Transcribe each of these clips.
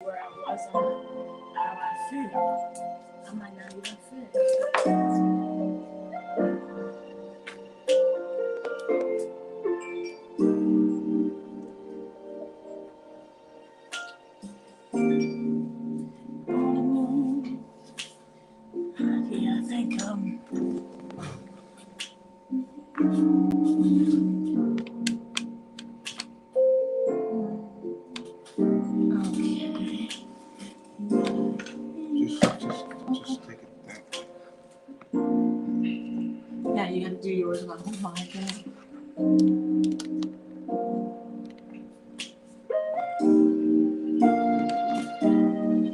where I was on how I feel. I might not even fit. Yeah, I think okay. Just take it that way. Now you gotta do yours on my thing.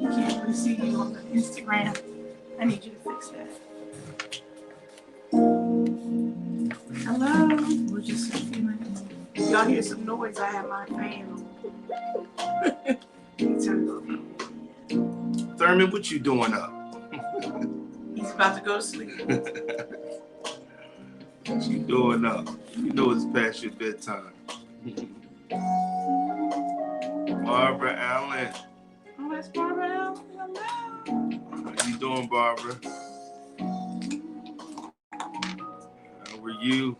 You can't really see you on the Instagram. I need you to fix that. Hello. We're just a few minutes. Y'all hear some noise? I have my fan on. Turn it off. Thurman, what you doing up? He's about to go to sleep. What you doing up? You know it's past your bedtime. Barbara Allen. Oh, that's Barbara Allen. Hello. How you doing, Barbara? How are you?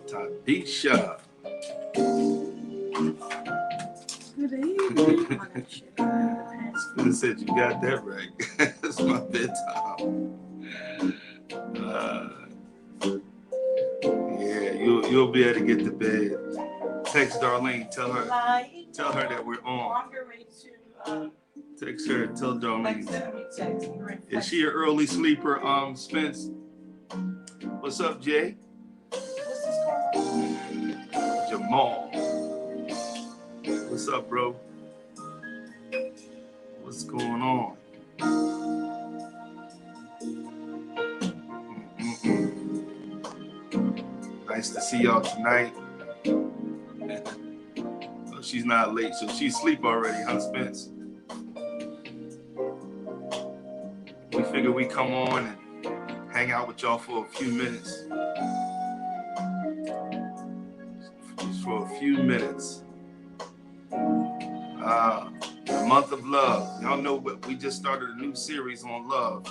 Tadisha. Good evening. I said you got that right. It's my bedtime. Yeah, you'll be able to get to bed. Text Darlene. Tell her that we're on. I'm ready to. Text her. Tell Darlene. Is she an early sleeper? Spence. What's up, Jay? What's this called? Jamal. What's up, bro? What's going on? Nice to see y'all tonight. Oh, she's not late, so she's asleep already, huh, Spence? We figure we come on and hang out with y'all for a few minutes. Just for a few minutes. The month of love. Y'all know we just started a new series on love.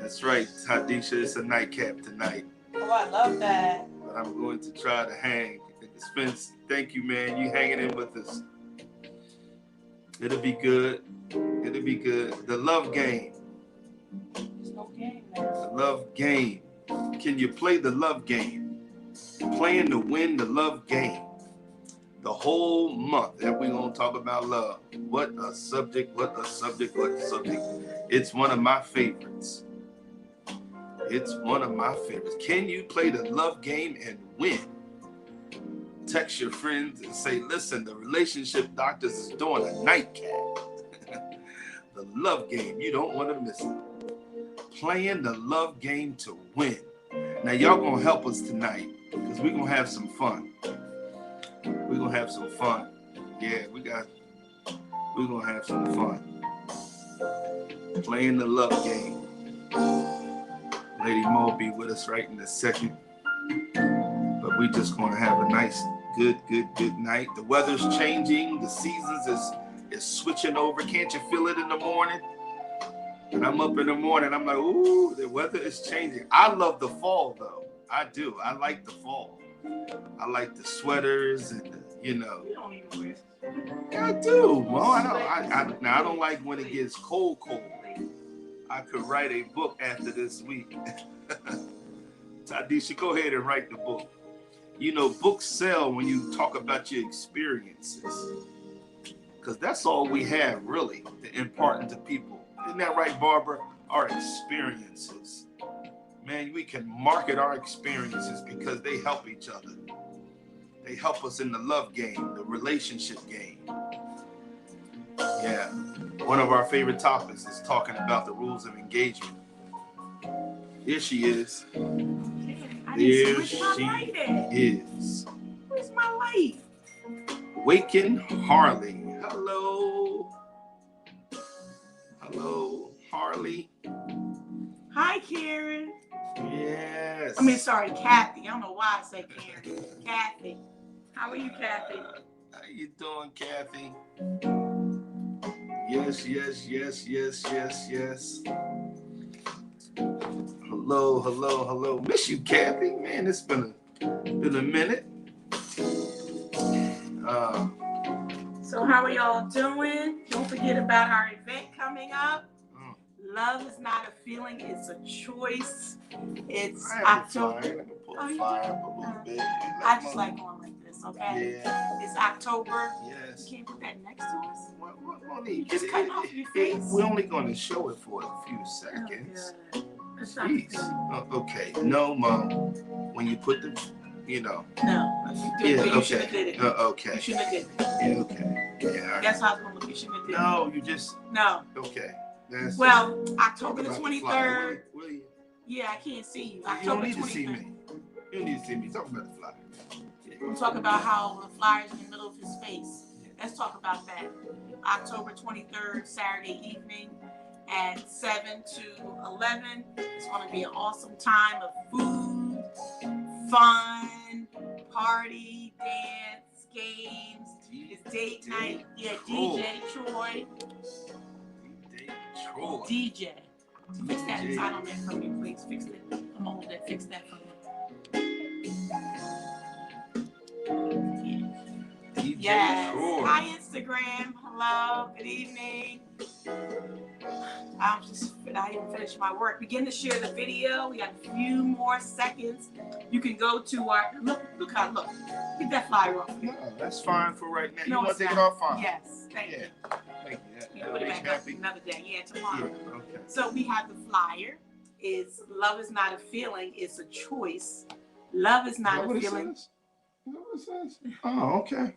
That's right, Hadisha, it's a nightcap tonight. Oh, I love that. But I'm going to try to hang. Spence, thank you, man. You hanging in with us. It'll be good. It'll be good. The love game. There's no game now. The love game. Can you play the love game? Playing to win the love game. The whole month that we're going to talk about love. What a subject, what a subject, what a subject. It's one of my favorites. It's one of my favorites. Can you play the love game and win? Text your friends and say, listen, the relationship doctors is doing a nightcap. The love game, you don't want to miss it. Playing the love game to win. Now, y'all going to help us tonight because we're going to have some fun. We're going to have some fun. Yeah, we're going to have some fun. Playing the love game. Lady Mo will be with us right in a second. But we just going to have a nice, good night. The weather's changing. The seasons is switching over. Can't you feel it in the morning? And I'm up in the morning. I'm like, ooh, the weather is changing. I love the fall, though. I do. I like the fall. I like the sweaters and You don't even wear. Yeah, I do. Well, I don't like when it gets cold. I could write a book after this week. Tadisha, go ahead and write the book. Books sell when you talk about your experiences. Because that's all we have, really, to impart into people. Isn't that right, Barbara? Our experiences. Man, we can market our experiences because they help each other. They help us in the love game, the relationship game. Yeah. One of our favorite topics is talking about the rules of engagement. Here she is. There she is. Where's my light? Waken Harley. Hello. Hello, Harley. Hi, Karen. Yes. Sorry, Kathy. I don't know why I say Karen. Kathy. How are you, Kathy? How you doing, Kathy? Yes, yes, yes, yes, yes, yes. Hello, hello, hello. Miss you, Kathy. Man, it's been a minute. So how are y'all doing? Don't forget about our event coming up. Love is not a feeling, it's a choice. It's October. Oh, you fire up a little bit. I just like going like this, okay? Yeah. It's October. Yes. You can't put that next to us. What You just cutting off your face. We're only going to show it for a few seconds. Jeez. Okay. No, Mom. When you put the, you know. No. You should have did it. Okay. You should have did it. Yeah, okay. Yeah. That's how it's going to look. You shouldn't have did it. No, you just. No. Okay. Well, October the 23rd. Will you? Yeah, I can't see you. You October don't need 23rd. to see me. You don't need to see me. Talk about the flyer. Yeah. We'll talk about how the flyer's in the middle of his face. Let's talk about that. October 23rd, Saturday evening at 7 to 11. It's going to be an awesome time of food, fun, party, dance, games. It's date night. Yeah, DJ Troy. DJ. Fix that entitlement for me, please. Fix it. I'm on that. Fix that for me. DJ Yes. Troy. Hi, Instagram. Hello. Good evening. I didn't finish my work. Begin to share the video. We got a few more seconds. You can go to our look. Get that flyer off. No, that's fine for right now. No, you want to take it off? Fine. Yes. Thank you. Thank you. You put it back up another day. Yeah, tomorrow. Yeah, okay. So we have the flyer. Is love is not a feeling, it's a choice. Love is not a feeling. Is that what it says? Oh, okay.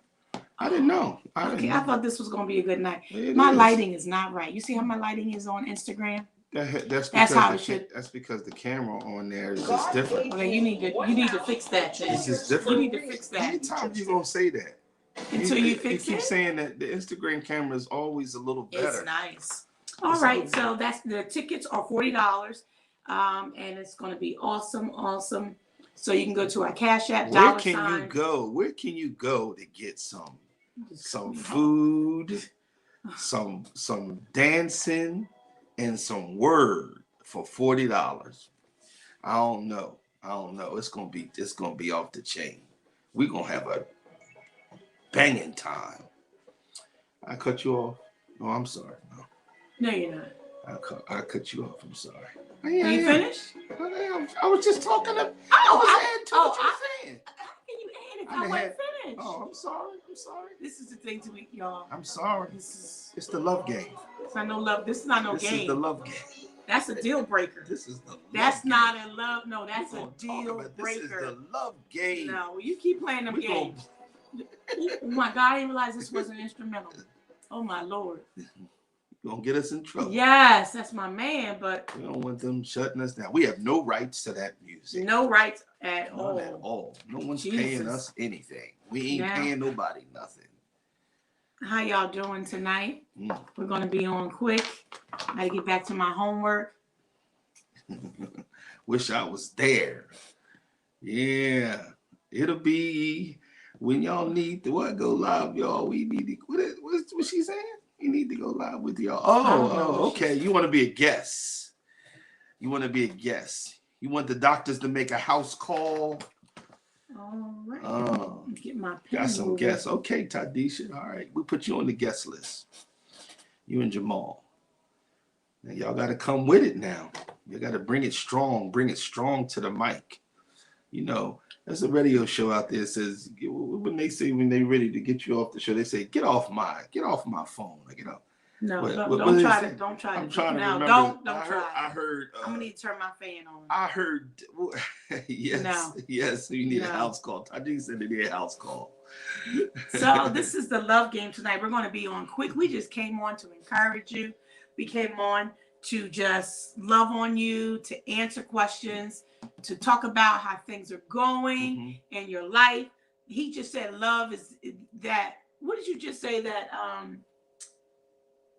I didn't know. I thought this was gonna be a good night. It My is. lighting is not right. You see how my lighting is on Instagram? That's how it should. That's because the camera on there is just different. Okay, you need to fix that. It's just different. You need to fix that. How many times you gonna say that? Until you fix it. You keep saying that the Instagram camera is always a little better. It's nice. All right, so the tickets are $40, and it's going to be awesome. So you can go to our Cash App. Where can you go? Where can you go to get some food, some dancing, and some word for $40? I don't know. It's gonna be off the chain. We're gonna have a banging time. I cut you off. No, I'm sorry. No, you're not. I cut you off. I'm sorry. Are you finished? I was just talking to. I was what you were saying. How can you add if I wasn't finished? Oh, I'm sorry. This is the thing to me, y'all. I'm sorry. It's the love game. It's not no love. This is not no game. This is the love game. That's a deal breaker. This is the. That's not a love. No, that's a deal breaker. This is the love game. No, you keep playing them games. Oh my God! I didn't realize this was an instrumental. Oh my Lord. You're gonna get us in trouble. Yes, that's my man, but we don't want them shutting us down. We have no rights to that music. No rights at all. None at all. No one's paying us anything. We ain't paying nobody nothing. How y'all doing tonight? We're gonna be on quick. I gotta get back to my homework. Wish I was there. Yeah, it'll be when y'all need to go live, y'all. We need to. What's she saying? You need to go live with y'all. Oh, okay. You want to be a guest. You want the doctors to make a house call. All right. Get my pen. Got some guests. Okay, Tadisha. All right. We put you on the guest list. You and Jamal. Now y'all got to come with it now. You got to bring it strong. Bring it strong to the mic. You know, there's a radio show out there that says when they're ready to get you off the show, they say get off my phone. Like, you know. No, don't try to. I'm trying to remember. Don't try. I heard. I'm gonna need to turn my fan on. I heard. Yes. No. Yes. You need a house call. I think said they need a house call. So this is the love game tonight. We're going to be on quick. We just came on to encourage you. We came on to just love on you, to answer questions, to talk about how things are going in your life. He just said love is that. What did you just say that?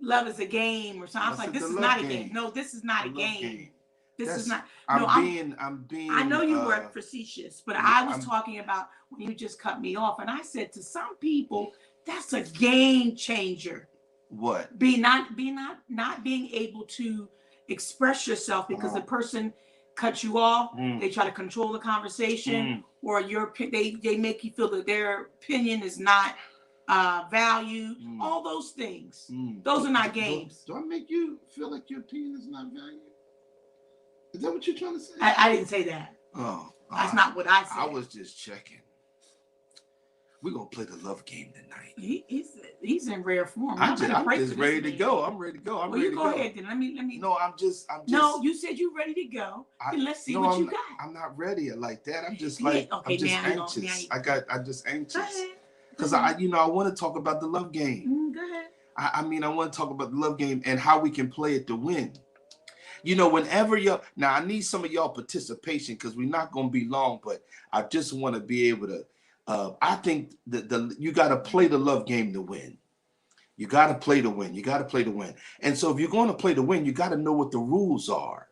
Love is a game or something. I was like, this is not a game. No, this is not a game. This is not. No, I'm being. I know you were facetious, but I was talking about when you just cut me off, and I said to some people, That's a game changer. What? Not being able to express yourself because the person cuts you off. They try to control the conversation, or they make you feel that their opinion is not valued. All those things. Those are not games. Do I make you feel like your opinion is not valued? Is that what you're trying to say? I didn't say that. Oh, that's not what I said. I was just checking. We're gonna play the love game tonight. He's in rare form. I'm just ready to go. I'm ready to go. I'm ready to go. Go ahead then. Let me. No, I'm just. No, you said you're ready to go. Then let's see what you got. I'm not ready like that. I'm just like, I'm just anxious. I'm just anxious. Because I want to talk about the love game. Go ahead. I want to talk about the love game and how we can play it to win. Whenever now I need some of y'all participation because we're not going to be long, but I just want to be able to. I think that you got to play the love game to win. You got to play to win. You got to play to win. And so if you're going to play to win, you got to know what the rules are.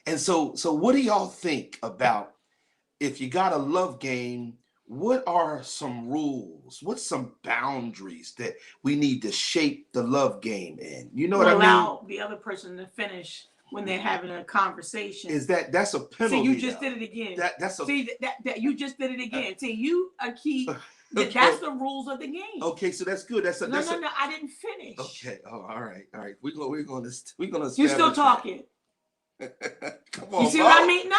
And so what do y'all think about if you got a love game? What are some rules? What's some boundaries that we need to shape the love game in? You know what I mean? Allow the other person to finish when they're having a conversation. That's a penalty? See, you just did it again. That you just did it again. See, you keep. Okay. That's the rules of the game. Okay, so that's good. No, I didn't finish. Okay. Oh, all right. We're gonna. You're still talking. Come on. You see what I mean?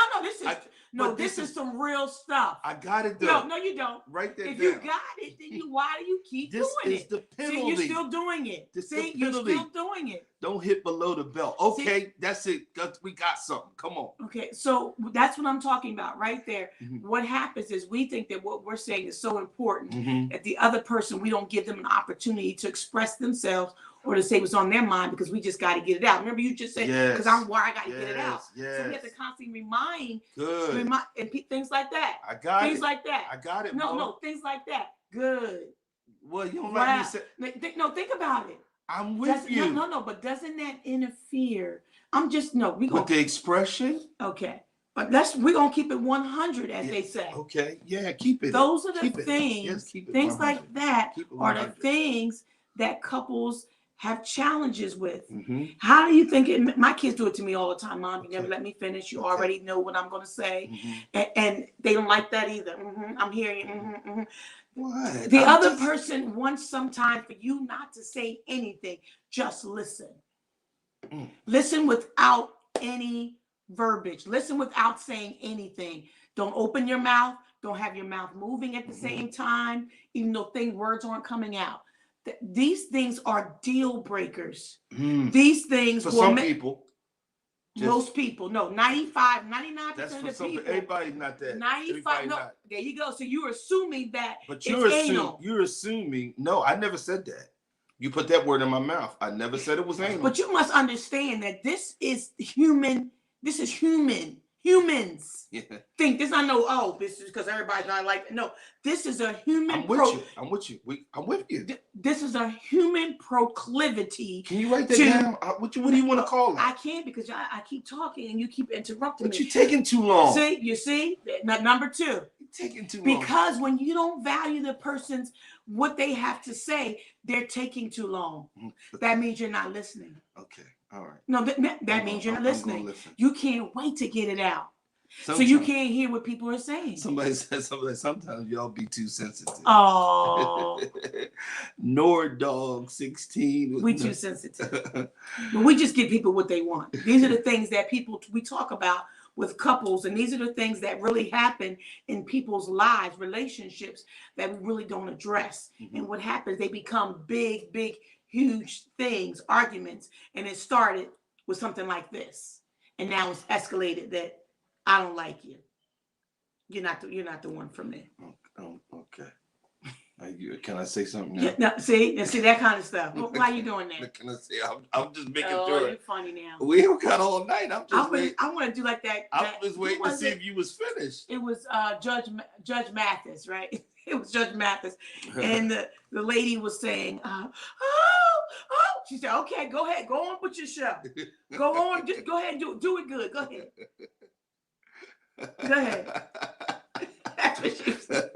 No, this is some real stuff. I got it done. No, you don't. Right there. If you got it, then why do you keep doing it? This is the penalty. See, you're still doing it. You're still doing it. Don't hit below the belt. Okay, that's it. We got something. Come on. Okay, so that's what I'm talking about right there. What happens is we think that what we're saying is so important that the other person, we don't give them an opportunity to express themselves or to say what's on their mind because we just got to get it out. Remember, you just said, because I got to get it out. Yes. So we have to constantly remind and things like that. I got things like that. I got it. No, things like that. Good. Well, you don't like me say. No, think about it. I'm with you. No, but doesn't that interfere? With the expression? Okay. But we're gonna keep it 100, as they say. Okay, yeah, keep it. Those are the things. Yes, keep it things 100. like that are the things that couples have challenges with. How do you think my kids do it to me all the time? Mom, you never let me finish. You already know what I'm gonna say, and they don't like that either. I'm hearing you. What? The other person wants sometimes for you not to say anything. Just listen. Listen without any verbiage. Listen without saying anything. Don't open your mouth. Don't have your mouth moving at the same time, even though words aren't coming out. These things are deal breakers. These things for some people. Most people, no, 95, 99% that's of for the some, people. Everybody's not that. 95, no, there you go. So you're assuming that You're assuming, no, I never said that. You put that word in my mouth. I never said it was anal. But you must understand that this is human. This is human. Humans think this. I know. This is because everybody's not like. No, this is a human. I'm with you. I'm with you. This is a human proclivity. Can you write that down? What do you want to call it? I can't because I keep talking and you keep interrupting me. But you're taking too long. You see? Number 2. You're taking too long. Because when you don't value the person's what they have to say, they're taking too long. That means you're not listening. Okay. All right. No, that means you're not listening. You can't wait to get it out. So you can't hear what people are saying. Somebody said something like, sometimes y'all be too sensitive. Oh. Nordog 16. We too sensitive. But we just give people what they want. These are the things that we talk about with couples, and these are the things that really happen in people's lives, relationships that we really don't address. And what happens, they become big, huge things, arguments, and it started with something like this, and now it's escalated that I don't like you. You're not the one for me. Okay. Can I say something now? Yeah, no, see that kind of stuff. Why are you doing that? Can I say? I'm just making sure. Oh, you're funny now. We don't got all night. I want to do like that. I was waiting to see if you was finished. It was Judge Mathis, right? It was Judge Mathis, and the lady was saying, oh. She said, okay, go ahead, go on with your show. Go on, just go ahead and do it good. Go ahead. Go ahead. That's what she said.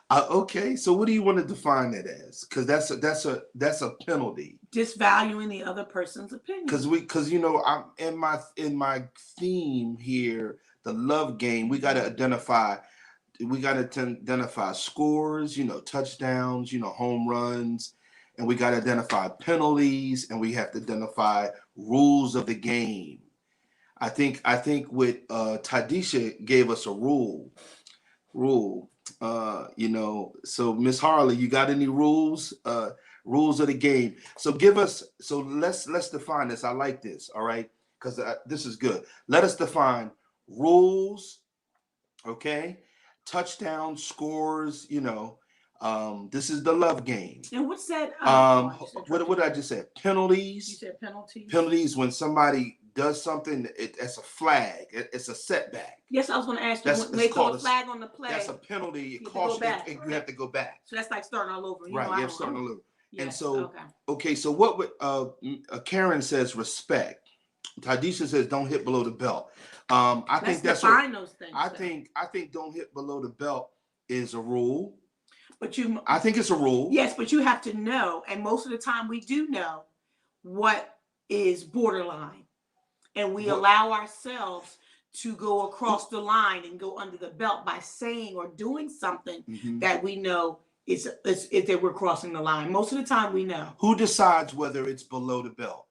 Okay, so what do you want to define that as? Because that's a penalty. Disvaluing the other person's opinion. Because you know, I'm in my theme here, the love game. We got to identify. We got to identify scores. You know, touchdowns. You know, home runs, and we got to identify penalties, and we have to identify rules of the game. I think with Tadisha gave us a rule. You know, so Miss Harley, you got any rules? Rules of the game. So give us. So let's define this. I like this. All right, because this is good. Let us define rules. Okay, touchdown scores. You know, this is the love game. And what's that? What did I just say? Penalties. You said penalties. Penalties when somebody does something. It's a flag. It's a setback. Yes, I was going to ask you. When they throw a flag on the play, that's a penalty. It you costs you. You have to go back. So that's like starting all over. Right. You have to start all over. Yes, and so, okay. So what would Karen says respect. Tadisha says don't hit below the belt. I think that's define those things. I think don't hit below the belt is a rule. But I think it's a rule. Yes, but you have to know, and most of the time we do know what is borderline, and we allow ourselves to go across the line and go under the belt by saying or doing something that we know is that we're crossing the line. Most of the time we know. Who decides whether it's below the belt?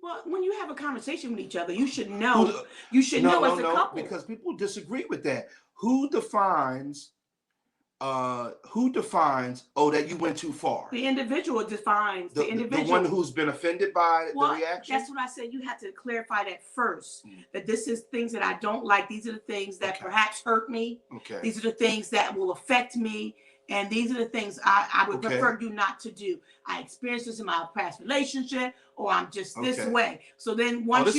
Well, when you have a conversation with each other, you should know. You should know as a couple. Because people disagree with that. Who defines that you went too far? The individual defines the individual. The one who's been offended by the reaction? That's what I said. You have to clarify that first. That this is things that I don't like. These are the things that perhaps hurt me. Okay. These are the things that will affect me. And these are the things I would prefer you not to do. I experienced this in my past relationship, or I'm just this way. So then once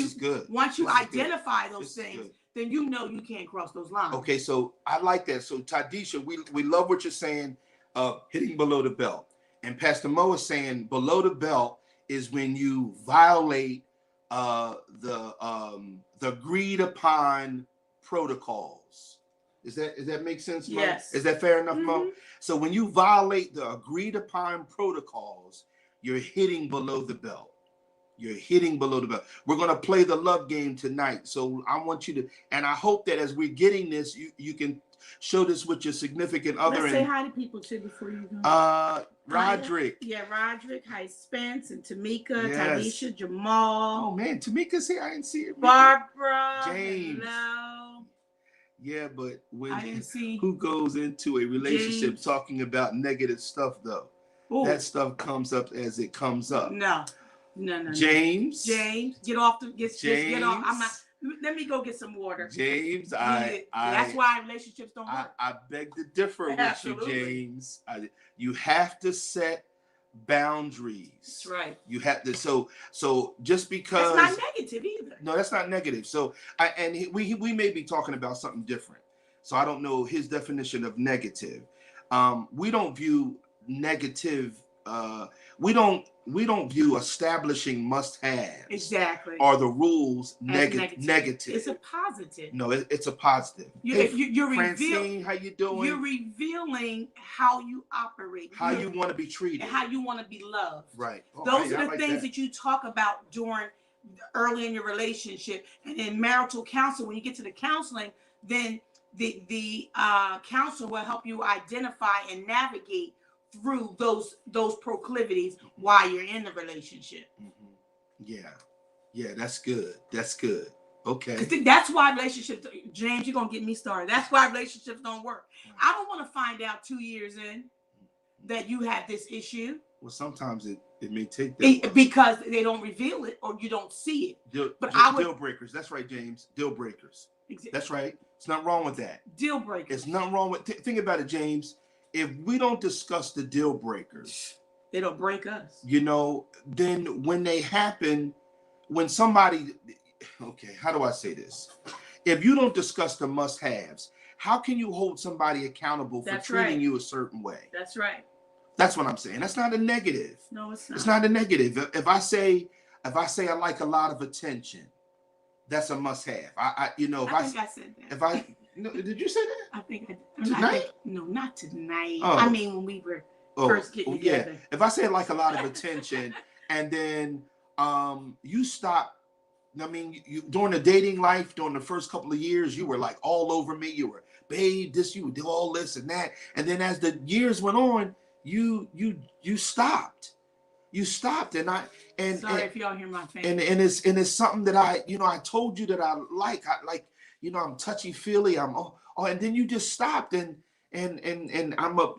you identify those things, then you know you can't cross those lines. Okay, so I like that. So Tadisha, we love what you're saying, hitting below the belt. And Pastor Mo is saying below the belt is when you violate the agreed upon protocols. Does that make sense, Mo? Yes. Is that fair enough, Mo? So when you violate the agreed upon protocols, you're hitting below the belt. You're hitting below the belt. We're going to play the love game tonight. So I want you to, and I hope that as we're getting this, you can show this with your significant other. Let's say hi to people too before you go. Roderick. Yeah, Roderick. Hi, Spence and Tamika, Tanisha, Jamal. Oh man, Tamika's here. I didn't see it. Barbara. James. Hello. Yeah, but when I didn't see who goes into a relationship James. Talking about negative stuff though? Ooh. That stuff comes up as it comes up. No. James, get off. Get off. I'm not. Let me go get some water. James, that's why relationships don't work. I beg to differ with you, James. You have to set boundaries. That's right. You have to. So just because that's not negative either. No, that's not negative. So we may be talking about something different. So I don't know his definition of negative. We don't view negative. We don't view establishing must-haves exactly or the rules negative. It's a positive. No, it's a positive. You're Francine, how you doing? You're revealing how you operate, how you want to be treated, and how you want to be loved. Right. Those are the things that you talk about during early in your relationship, and in marital counseling. When you get to the counseling, then the counselor will help you identify and navigate through those proclivities while you're in the relationship. Yeah, that's good. Okay. That's why relationships, James, you're gonna get me started. That's why relationships don't work. I don't want to find out 2 years in that you have this issue. Well, sometimes it may take that because they don't reveal it or you don't see it. Deal breakers. That's right, James. Deal breakers. That's right. There's nothing wrong with that. Deal breakers. There's nothing wrong with. Think about it, James. If we don't discuss the deal breakers, they don't break us. You know, then when they happen, when somebody, okay, how do I say this? If you don't discuss the must-haves, how can you hold somebody accountable for treating you a certain way? That's right. That's what I'm saying. That's not a negative. No, it's not. It's not a negative. If I say I like a lot of attention, that's a must-have. I think I said that. No, did you say that? I think Tonight? no, not tonight. Oh. I mean, when we were first getting together. Yeah. If I said like a lot of attention, and then you stop. I mean, you during the dating life, during the first couple of years, you were like all over me. You were, babe, this, you would do all this and that. And then as the years went on, you stopped. You stopped, and Sorry if y'all hear my family. and it's something that I told you that I like. I'm touchy feely. And then you just stopped, and I'm up.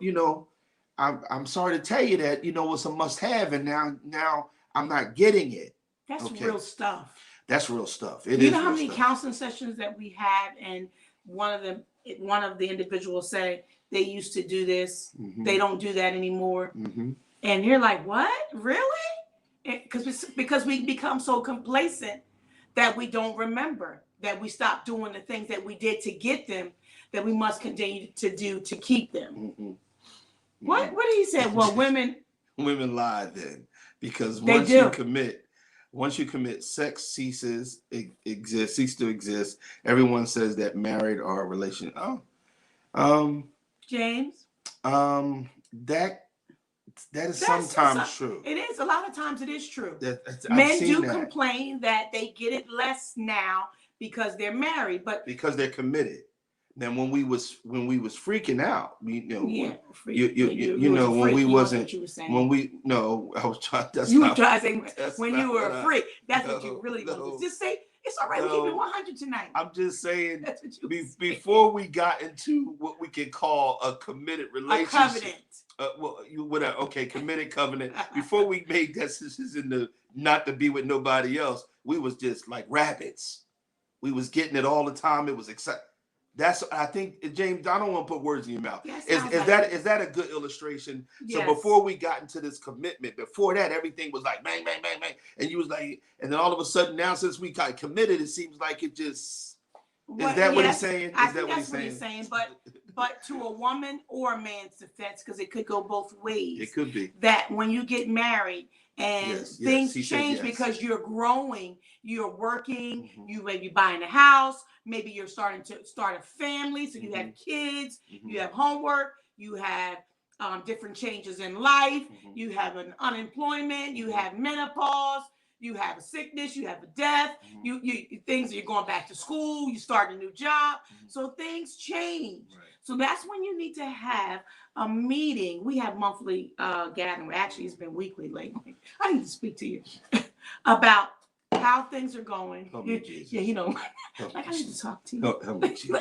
I'm sorry to tell you that it's a must have, and now I'm not getting it. That's Okay. real stuff. That's real stuff. You know how many counseling sessions that we have, and one of the individuals say they used to do this, they don't do that anymore, and you're like, what, really? Because we become so complacent that we don't remember that we stopped doing the things that we did to get them that we must continue to do to keep them. What did he say? Well, women lie then, because once you commit, sex ceases to exist. Everyone says that married or a relation. James. That is sometimes true. It is. A lot of times it is true. Men do complain that they get it less now because they're married, but because they're committed. Then when we was freaking out, when we wasn't, I was trying. You were trying to say when you were a freak. That's what you really wanted to just say. It's all right. We keep it 100 tonight. I'm just saying. That's what you before we got into what we can call a committed relationship, a covenant. Committed covenant. Before we made decisions not to be with nobody else, we was just like rabbits. We was getting it all the time. It was exciting. I think, James, I don't want to put words in your mouth. Yes, is that a good illustration? Yes. So before we got into this commitment, before that, everything was like bang, bang, bang, bang. And you was like, and then all of a sudden now, since we got committed, it seems like it just, is that what he's saying? I think that's what he's saying. But to a woman or a man's defense, because it could go both ways. It could be. That when you get married, and things change because you're growing, you're working, you may be buying a house, maybe you're starting to start a family, so you have kids, you have homework, you have different changes in life, you have an unemployment, you have menopause, you have a sickness, you have a death, you you're going back to school, you start a new job, so things change. Right. So that's when you need to have a meeting. We have monthly gathering. Actually, it's been weekly lately. I need to speak to you about how things are going. Help me, Jesus. Yeah, I need to talk to you. Help me, Jesus.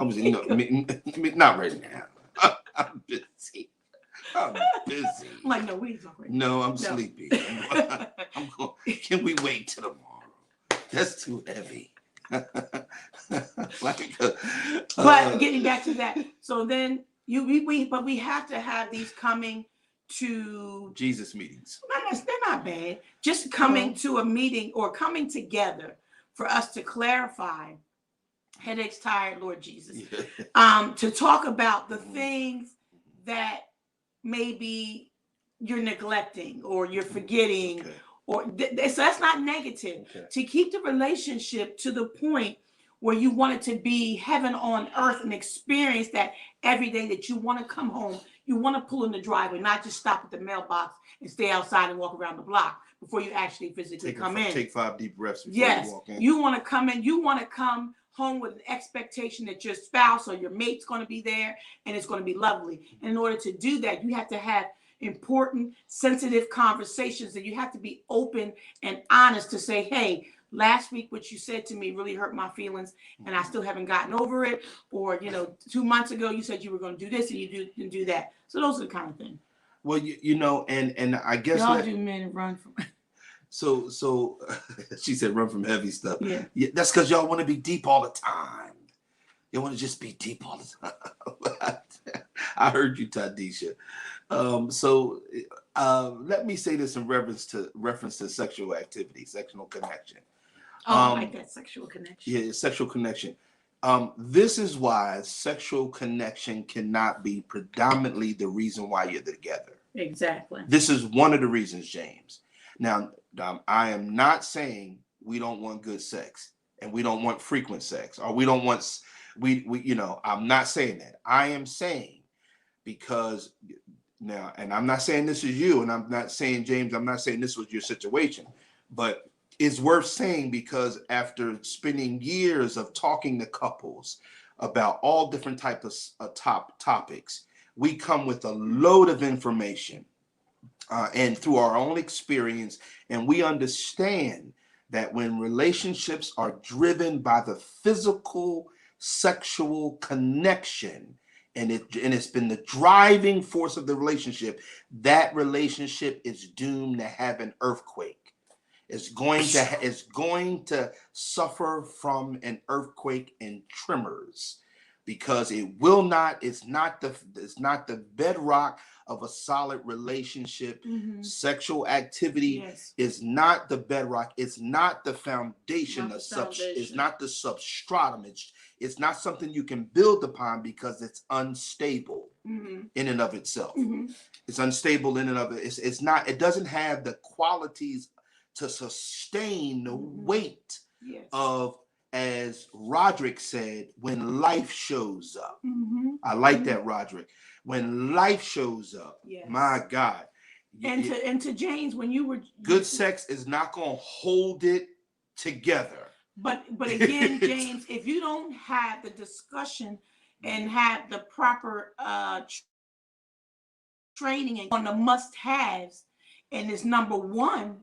I'm just, not right now. I'm busy. I'm like, no, we ain't talking right now. No, I'm sleepy. Can we wait till tomorrow? That's too heavy. But getting back to that, so then we have to have these coming to Jesus meetings. They're not bad. Just coming to a meeting or coming together for us to clarify. Headaches, tired, Lord Jesus. To talk about the things that maybe you're neglecting or you're forgetting. Or so that's not negative. To keep the relationship to the point where you want it to be heaven on earth and experience that every day that you want to come home, you want to pull in the driveway, not just stop at the mailbox and stay outside and walk around the block before you actually physically come in. Take 5 deep breaths before you walk in. You want to come in. You want to come home with an expectation that your spouse or your mate's going to be there and it's going to be lovely. And in order to do that, you have to have important, sensitive conversations, and you have to be open and honest to say, hey, last week what you said to me really hurt my feelings and I still haven't gotten over it. Or 2 months ago you said you were going to do this and you didn't do that. So those are the kind of things. Well, and I guess y'all do men run from so she said run from heavy stuff. Yeah, that's because y'all want to be deep all the time. You want to just be deep all the time. I heard you, Tadisha. Let me say this in reference to sexual activity, sexual connection. I like that, sexual connection. Yeah, sexual connection. This is why sexual connection cannot be predominantly the reason why you're together. Exactly. This is one of the reasons, James. Now, I am not saying we don't want good sex and we don't want frequent sex, or we don't want you know, I'm not saying that. I am saying because now, and I'm not saying this is you, and I'm not saying, James, I'm not saying this was your situation, but it's worth saying because after spending years of talking to couples about all different types of topics, we come with a load of information and through our own experience, and we understand that when relationships are driven by the physical sexual connection, and it's been the driving force of the relationship, that relationship is doomed to have an earthquake. It's going to suffer from an earthquake and tremors because it's not the bedrock of a solid relationship. Sexual activity Yes. is not the bedrock. It's not the foundation Not of the foundation. it's not the substratum. It's not something you can build upon because it's unstable in and of itself. It's unstable in and of it. It's not, it doesn't have the qualities to sustain the weight Yes. of, as Roderick said, when life shows up. I like that, Roderick. When life shows up, Yes. my God. And to James, when you were Good sex is not going to hold it together. But again, James, if you don't have the discussion and have the proper training on the must-haves, and it's number one,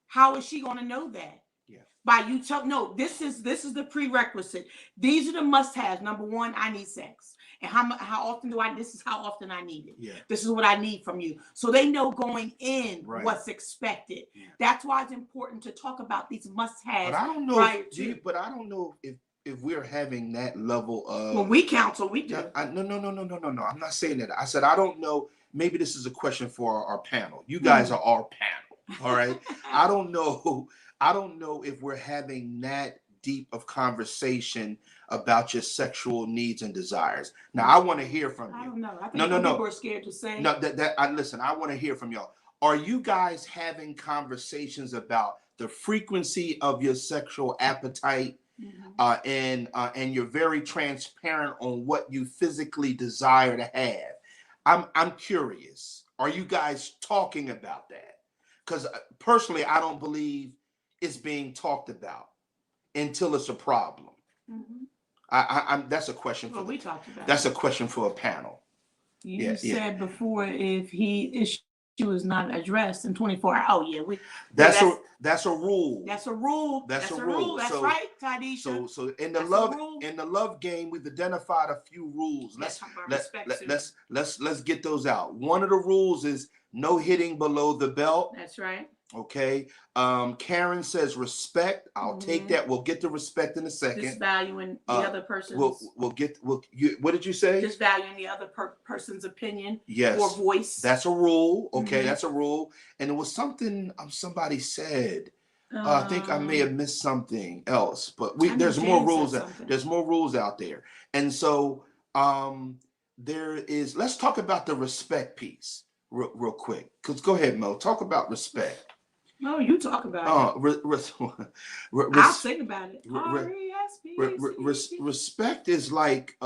how is she going to know that? Yeah. By you tell no, this is the prerequisite. These are the must-haves. Number one, I need sex. And how often do I? This is how often I need it. Yeah. This is what I need from you. So they know going in Right. what's expected. Yeah. That's why it's important to talk about these must-haves. But I don't know. Prior to. But I don't know if we're having that level of. When we counsel, we do. No. I'm not saying that. I said I don't know. Maybe this is a question for our panel. You guys are our panel. All right. I don't know. I don't know if we're having that deep of conversation about your sexual needs and desires. Now, I want to hear from you. I don't know. I think No. people are scared to say. No, listen, I want to hear from y'all. Are you guys having conversations about the frequency of your sexual appetite? And you're very transparent on what you physically desire to have. I'm curious. Are you guys talking about that? Because personally, I don't believe it's being talked about until it's a problem. That's a question for. We talked about. That's a question for a panel. You said before if issue is not addressed in 24 hours. Oh yeah, that's a rule. That's a rule. That's a rule. That's right, Tadisha. So in the love game, we've identified a few rules. Let's get those out. One of the rules is no hitting below the belt. That's right. Okay. Karen says respect. I'll take that. We'll get to respect in a second. Just valuing the other person's. What did you say? Just valuing the other person's opinion. Yes. Or voice. That's a rule. Okay, that's a rule. And it was something somebody said. I think I may have missed something else, but there's more rules. There's more rules out there, and so there is. Let's talk about the respect piece real quick. Cause go ahead, Mo. Talk about respect. No, you talk about it. I'll sing about it. Respect is like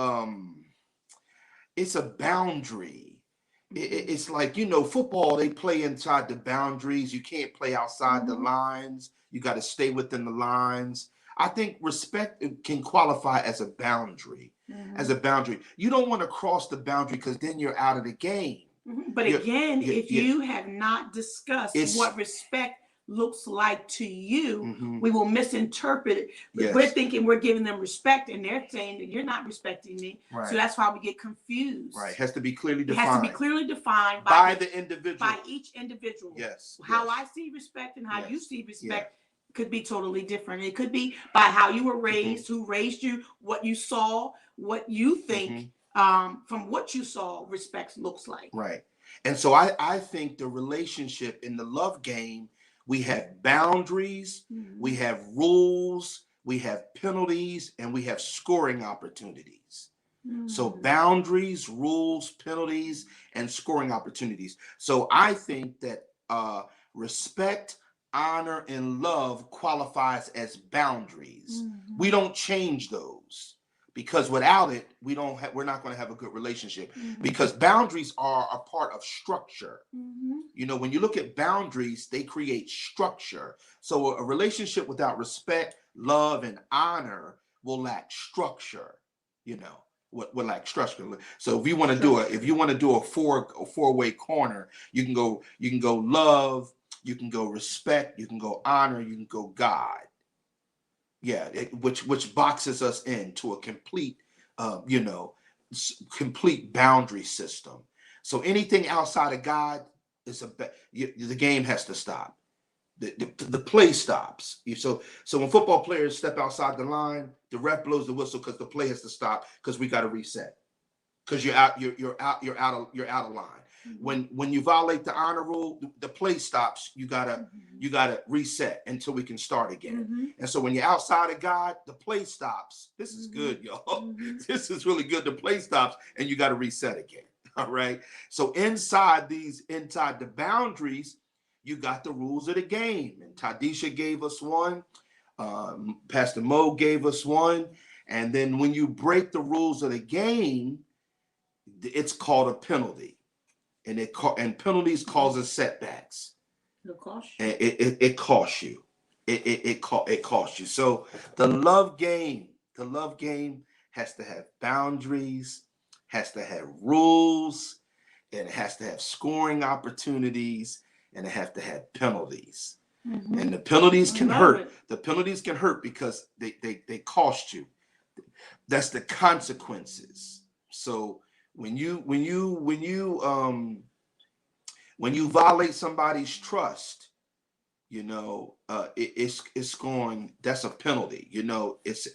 it's a boundary. It's like, football, they play inside the boundaries. You can't play outside the lines. You got to stay within the lines. I think respect can qualify as a boundary. As a boundary. You don't want to cross the boundary because then you're out of the game. But again, if you have not discussed what respect looks like to you, we will misinterpret it. We're thinking we're giving them respect, and they're saying that you're not respecting me. Right. So that's why we get confused. Right. It has to be clearly defined. It has to be clearly defined by the individual. By each individual. Yes. How I see respect and how you see respect could be totally different. It could be by how you were raised, who raised you, what you saw, what you think from what you saw respect looks like. Right. And so I think the relationship in the love game, we have boundaries, we have rules, we have penalties, and we have scoring opportunities. So boundaries, rules, penalties, and scoring opportunities. So I think that respect, honor, and love qualifies as boundaries. We don't change those. because without it, we're not going to have a good relationship. Because boundaries are a part of structure. You know, when you look at boundaries, they create structure. So a relationship without respect, love, and honor will lack structure. You know, will lack structure. So if you want to do a four-way corner, you can go love, you can go respect, you can go honor, you can go God. Yeah, which boxes us into a complete, complete boundary system. So anything outside of God is the game has to stop. The play stops. So when football players step outside the line, the ref blows the whistle because the play has to stop because we got to reset. Because you're out of line. When you violate the honor rule, the play stops. You gotta reset until we can start again. And so when you're outside of God, the play stops. This is good, y'all. This is really good. The play stops and you gotta reset again. All right. So inside the boundaries, you got the rules of the game. And Tadisha gave us one. Pastor Mo gave us one. And then when you break the rules of the game, it's called a penalty. And penalties causes setbacks. It'll cost you. It costs you. It costs you. So the love game has to have boundaries, has to have rules, and it has to have scoring opportunities, and it has to have penalties. And the penalties can hurt. The penalties can hurt because they cost you. That's the consequences. So when you violate somebody's trust, you know, that's a penalty. You know, it's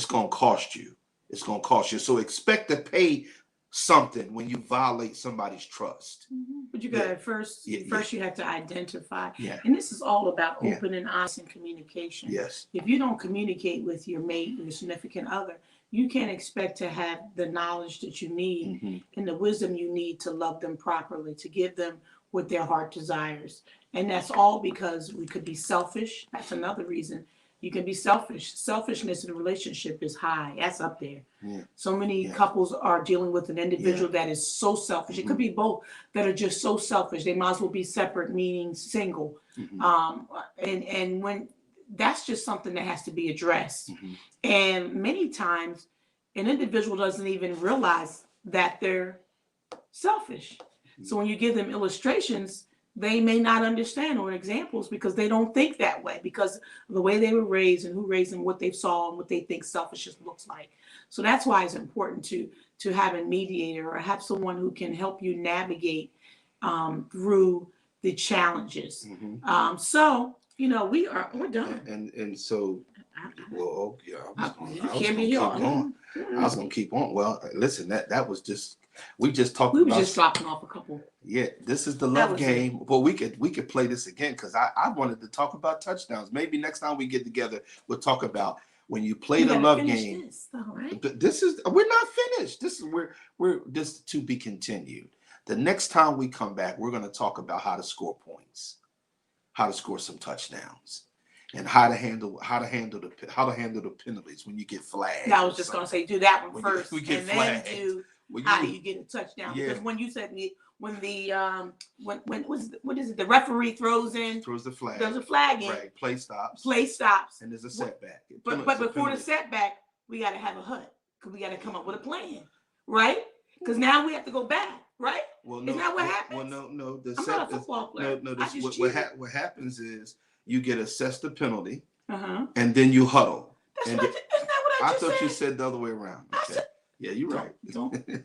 going to cost you. It's going to cost you. So expect to pay something when you violate somebody's trust. But you got to first you have to identify. Yeah. And this is all about open and honest and communication. Yes. If you don't communicate with your mate or your significant other, you can't expect to have the knowledge that you need and the wisdom you need to love them properly, to give them what their heart desires. And that's all because we could be selfish. That's another reason. You can be selfish. Selfishness in a relationship is high. That's up there. Yeah. So many couples are dealing with an individual that is so selfish. It could be both that are just so selfish. They might as well be separate, meaning single. And when that's just something that has to be addressed. And many times an individual doesn't even realize that they're selfish. So when you give them illustrations, they may not understand, or examples, because they don't think that way, because of the way they were raised and who raised them, what they saw and what they think selfishness looks like. So that's why it's important to have a mediator or have someone who can help you navigate through the challenges. So, you know, we're done. And so, well, yeah, I was gonna keep on. Well, listen, that was just. We just talked. We were just dropping off a couple. Yeah, this is the love game. Well, we could play this again because I wanted to talk about touchdowns. Maybe next time we get together, we'll talk about when you play the love game. We're not finished. This is to be continued. The next time we come back, we're going to talk about how to score points, how to score some touchdowns, and how to handle the penalties when you get flagged. I was just going to say, do that one first, we get and flagged. then do. How do you get a touchdown? Yeah. Because when you said when the referee throws the flag. There's a flag in. Right. Play stops. And there's a setback. But before the setback, we got to have a hut because we got to come up with a plan, right? Because now we have to go back, right? Well, no, isn't that what happens? Well, no. I'm not a football player. No. What happens is you get assessed the penalty, and then you huddle. Isn't that what I just said? I thought you said the other way around. Okay. Yeah, you're right.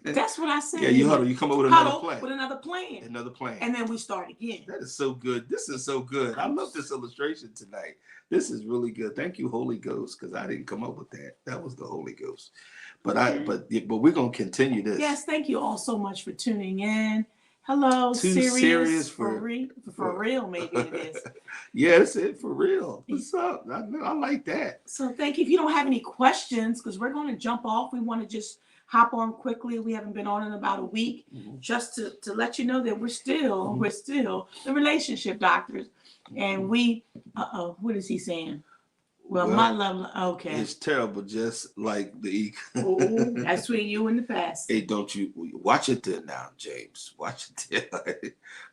That's what I said. Yeah, you huddle. You come up with another plan. Another plan. And then we start again. That is so good. This is so good. I love this illustration tonight. This is really good. Thank you, Holy Ghost, because I didn't come up with that. That was the Holy Ghost. But we're gonna continue this. Yes, thank you all so much for tuning in. Hello, serious for real, maybe it is. Yeah, that's it, for real. What's up? I like that. So thank you. If you don't have any questions, because we're going to jump off, we want to just hop on quickly. We haven't been on in about a week, just to let you know that we're still the relationship doctors, and we. What is he saying? Well, my love, okay. It's terrible, just like the eagle. Oh, that's between you and the past. Hey, don't you watch it there now, James? Watch it there.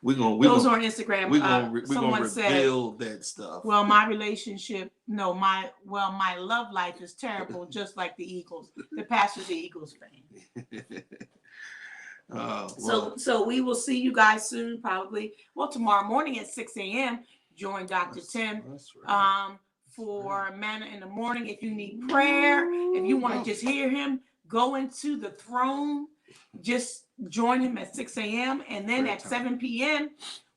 Those are on Instagram. We're gonna Someone said, reveal that stuff. well, my relationship, no, my love life is terrible, just like the Eagles. The pastor's the Eagles fan. So we will see you guys soon, probably. Well, tomorrow morning at 6 a.m. Join Dr. Tim. That's right. For manna in the morning. If you need prayer, if you want to just hear him, go into the throne. Just join him at 6 a.m. And then at 7 p.m.,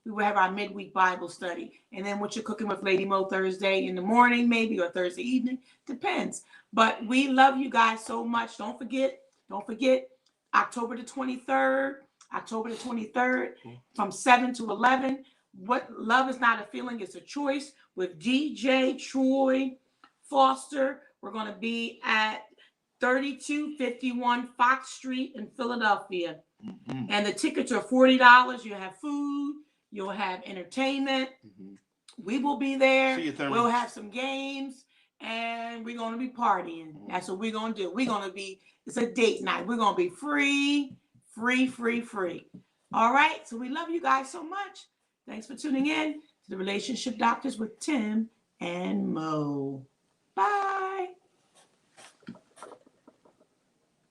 we will have our midweek Bible study. And then what you're cooking with Lady Mo Thursday in the morning, maybe, or Thursday evening, depends. But we love you guys so much. Don't forget, October the 23rd, from 7 to 11. What Love is Not a Feeling, it's a Choice with DJ Troy Foster. We're going to be at 3251 Fox Street in Philadelphia. Mm-hmm. And the tickets are $40. You'll have food, you'll have entertainment. Mm-hmm. We will be there. We'll have some games, and we're going to be partying. Mm-hmm. That's what we're going to do. It's a date night. We're going to be free. All right. So we love you guys so much. Thanks for tuning in to the Relationship Doctors with Tim and Mo. Bye.